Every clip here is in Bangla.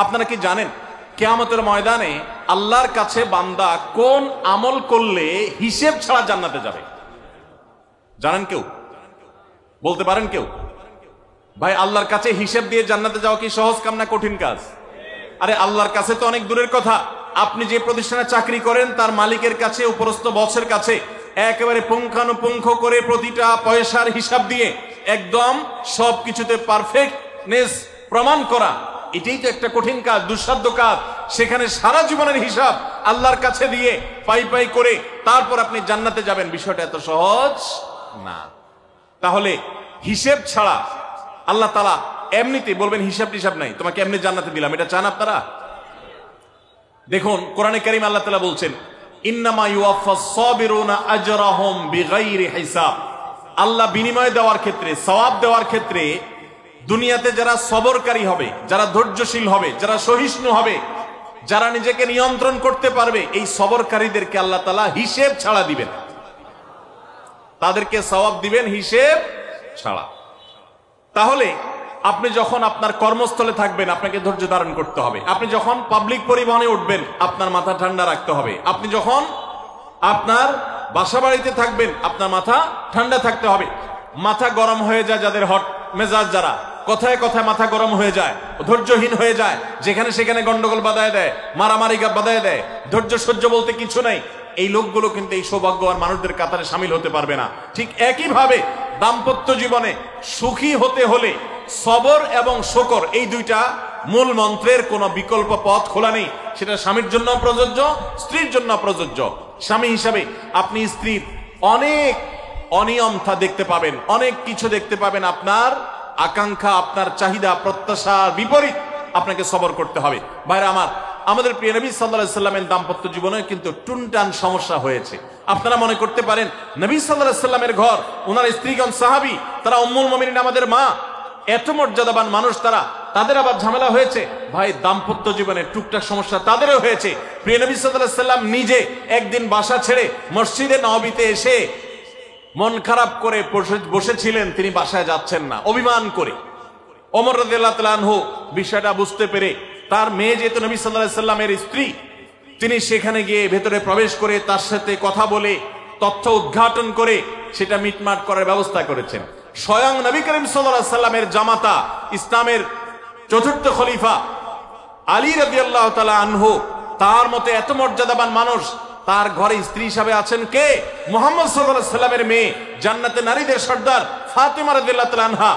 আপনারা কি জানেন কিয়ামতের ময়দানে আল্লাহর কাছে বান্দা কোন আমল করলে হিসেব ছাড়া জান্নাতে যাবে? জানেন কেউ? বলতে পারেন কেউ? ভাই, আল্লাহর কাছে হিসেব দিয়ে জান্নাতে যাওয়া কি সহজ কাম না কঠিন কাজ? আরে আল্লাহর কাছে তো অনেক দূরের কথা। আপনি যে প্রতিষ্ঠানে চাকরি করেন তার মালিকের কাছে, উপরস্থ বসের কাছে একেবারে পুঙ্খানুপুঙ্খ করে প্রতিটা পয়সার হিসাব দিয়ে একদম সবকিছুতে পারফেক্টনেস প্রমাণ করা, এটাই তো একটা কঠিন কাজ, দুঃসাধ্য কাজ। সেখানে সারা জীবনের হিসাব আল্লাহর কাছে দিয়ে পাই পাই করে তারপর আপনি জান্নাতে যাবেন, বিষয়টা এত সহজ না। তাহলে হিসেব ছাড়া আল্লাহ তাআলা এমনিতে বলবেন হিসাব টিসাব নাই, তোমাকে এমনি জান্নাতে দিলাম, এটা চান আপনারা? দেখুন কোরআনে কারীম আল্লাহ তাআলা বলছেন ইন্নামা ইউওয়াফাস সাবিরুনা আজরাহুম বিগাইরি হিসাব। আল্লাহ বিনিময় দেওয়ার ক্ষেত্রে, সওয়াব দেওয়ার ক্ষেত্রে দুনিয়াতে যারা সবরকারী হবে, যারা ধৈর্যশীল হবে, যারা সহিষ্ণু হবে, যারা নিজেকে নিয়ন্ত্রণ করতে পারবে, এই সবরকারীদেরকে আল্লাহ তাআলা হিসেব ছাড়া দিবেন, তাদেরকে সওয়াব দিবেন হিসেব ছাড়া। তাহলে আপনি যখন আপনার কর্মস্থলে থাকবেন আপনাকে ধৈর্য ধারণ করতে হবে। আপনি যখন পাবলিক পরিবহনে উঠবেন আপনার মাথা ঠান্ডা রাখতে হবে। আপনি যখন আপনার বাসা বাড়িতে থাকবেন আপনার মাথা ঠান্ডা থাকতে হবে। মাথা গরম হয়ে যায় যাদের, হট মেজাজ যারা, কথায় কথায় মাথা গরম হয়ে যায়, ধৈর্যহীন হয়ে যায়, যেখানে সেখানে গন্ডগোল বাধায় দেয়, মারামারি বাধায় দেয়, ধৈর্য সহ্য বলতে কিছু নাই, এই লোকগুলো কিন্তু এই সৌভাগ্যবান মানুষদের কাতারে সামিল হতে পারবে না। ঠিক একইভাবে দাম্পত্য জীবনে সুখী হতে হলে সবর এবং শকর, এই দুইটা মূল মন্ত্রের কোনো বিকল্প পথ খোলা নেই। সেটা স্বামীর জন্য প্রযোজ্য, স্ত্রীর জন্য প্রযোজ্য। স্বামী হিসাবে আপনি স্ত্রীর অনেক অনিয়মতা দেখতে পাবেন, অনেক কিছু দেখতে পাবেন, আপনার আকাঙ্ক্ষা, আপনার চাহিদা, প্রত্যাশার বিপরীত, আপনাকে সবর করতে হবে। ভাইরা আমার, আমাদের প্রিয় নবী সাল্লাল্লাহু আলাইহি সাল্লামের দাম্পত্য জীবনে কিন্তু টুনটান সমস্যা হয়েছে। আপনারা মনে করতে পারেন নবী সাল্লাল্লাহু আলাইহি সাল্লামের ঘর, ওনার স্ত্রীগণ সাহাবী, তারা উম্মুল মুমিনিন আমাদের মা, এত মর্যাদাবান মানুষ তারা, তাদের আবার ঝামেলা হয়েছে। ভাই, দাম্পত্য জীবনে টুকটাক সমস্যা তাদেরও হয়েছে। প্রিয় নবী সাল্লাল্লাহু আলাইহি সাল্লাম নিজে একদিন বাসা ছেড়ে মসজিদে নববীতে এসে মন খারাপ করে বসেছিলেন, তিনি বাসায় যাচ্ছেন না, অভিমান করে। ওমর রাদিয়াল্লাহু তাআলা আনহু বিষয়টা বুঝতে পেরে, তার মেয়ে যেহেতু নবী সাল্লাল্লাহু আলাইহি সাল্লামের স্ত্রী, তিনি সেখানে গিয়ে ভেতরে প্রবেশ করে তার সাথে কথা বলে তথ্য উদ্ঘাটন করে সেটা মিটমাট করার ব্যবস্থা করেছেন। স্বয়ং নবী করিম সাল্লাল্লাহু আলাইহি সাল্লামের জামাতা, ইসলামের চতুর্থ খলিফা আলী রাদিয়াল্লাহু তাআলা আনহু, তার মতে এত মর্যাদাবান মানুষ, তার ঘরে স্ত্রী হিসাবে আছেন কে? মুহাম্মদ সাল্লাল্লাহু আলাইহি সাল্লামের মেয়ে, জান্নাতে নারীদের সর্দার ফাতেমা রাদিয়াল্লাহু তাআলা আনহা।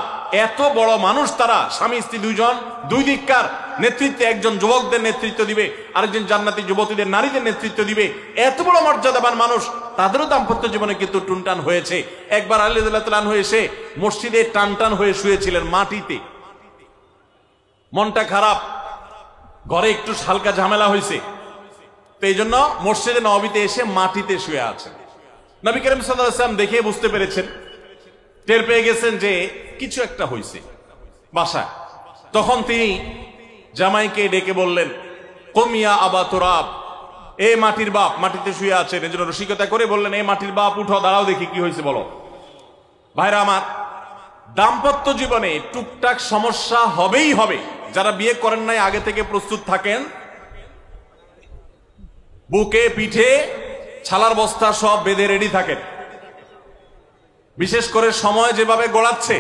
এত বড় মানুষ তারা, স্বামী স্ত্রী দুইজন, দুই দিককার নেতৃত্বে, একজন যুবকদের নেতৃত্ব দিবে, আরেকজন জান্নাতি যুবতীদের, নারীদের নেতৃত্ব দিবে। এত বড় মর্যাদাবান মানুষ, তাদেরও দাম্পত্য জীবনে কিন্তু টুনটান হয়েছে। একবার আলী রাদিয়াল্লাহু তাআলা আনহু এসে মসজিদে টানটান হয়ে শুয়েছিলেন মাটিতে, মনটা খারাপ, ঘরে একটু হালকা ঝামেলা হয়েছে, তো এই জন্য মসজিদে নববীতে এসে মাটিতে শুয়ে আছেন। নবী করিম সাল্লাল্লাহু আলাইহি ওয়াসাল্লাম দেখে বুঝতে পেরেছেন, টের পেয়ে গেছেন যে কিছু একটা হয়েছে বাসায়। তখন তিনি জামাইকে ডেকে বললেন, কমিয়া আবা তুরাব, এ মাটির বাপ, মাটিতে শুয়ে আছেন, এজন্য রসিকতা করে বললেন, এ মাটির বাপ উঠো, দাঁড়াও দেখি কি হয়েছে বলো। ভাইরা আমার, দাম্পত্য জীবনে টুকটাক সমস্যা হবেই হবে। যারা বিয়ে করেন নাই আগে থেকে প্রস্তুত থাকেন, বুকে পিঠে ছালার বস্তা সব বেঁধে রেডি থাকেন। বিশেষ করে সময় যেভাবে গড়াচ্ছে,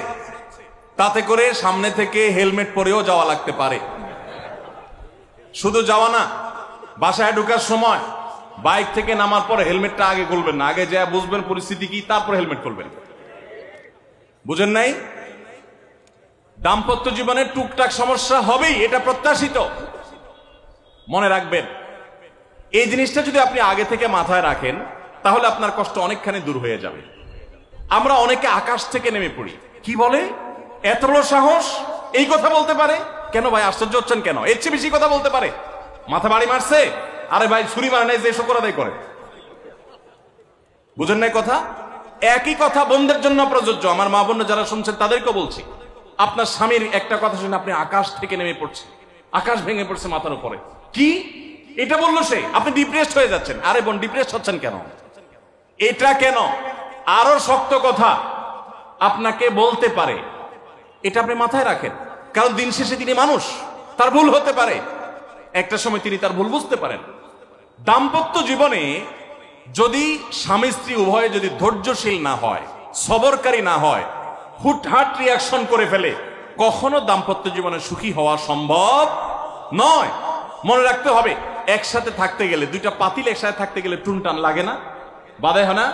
তাতে করে সামনে থেকে হেলমেট পরেও যাওয়া লাগতে পারে। শুধু যাওয়া না, বাসায় ঢোকার সময় বাইক থেকে নামার পর হেলমেটটা আগে খুলবেন না, আগে যা বুঝবেন পরিস্থিতি কি, তারপর হেলমেট খুলবেন। বুঝেন নাই? দাম্পত্য জীবনে টুকটাক সমস্যা হবেই, এটা প্রত্যাশিত। মনে রাখবেন, এই জিনিসটা যদি আপনি আগে থেকে মাথায় রাখেন তাহলে আপনার কষ্ট অনেকখানি দূর হয়ে যাবে। আমরা অনেকে আকাশ থেকে নেমে পড়ি, কি বলে, এত বড় সাহস, এই কথা বলতে পারে কেন? ভাই আশ্চর্য হচ্ছেন কেন? এর চেয়ে বেশি কথা বলতে পারে, মাথা বাড়ি মারছে, আরে ভাই ছুরি মারে নাই যে শকর আদায় করে। বুঝেন নাই কথা? একই কথা বোনদের জন্য প্রযোজ্য। আমার মা বোন যারা শুনছেন তাদেরকে বলছি, আপনার স্বামীর একটা কথা শুনে আপনি আকাশ থেকে নেমে পড়ছেন, আকাশ ভেঙে পড়ছে মাথার উপরে, কি এটা বললো সে, আপনি ডিপ্রেসড হয়ে যাচ্ছেন। আরে বোন, ডিপ্রেসড হচ্ছেন কেন? এটা কেন? আরো শক্ত কথা আপনাকে বলতে পারে, এটা আপনি মাথায় রাখেন, কারণ দিন শেষে তিনি মানুষ, তার ভুল হতে পারে, একটা সময় তিনি তার ভুল বুঝতে পারেন। দাম্পত্য জীবনে যদি স্বামী স্ত্রী উভয়ে যদি ধৈর্যশীল না হয়, সবরকারী না হয়, হুটহাট রিয়াকশন করে ফেলে, কখনো দাম্পত্য জীবনে সুখী হওয়া সম্ভব নয়। মনে রাখতে হবে, একসাথে থাকতে গেলে, দুইটা পাতিল একসাথে থাকতে গেলে টুনটান লাগে না, বাধে হয় না?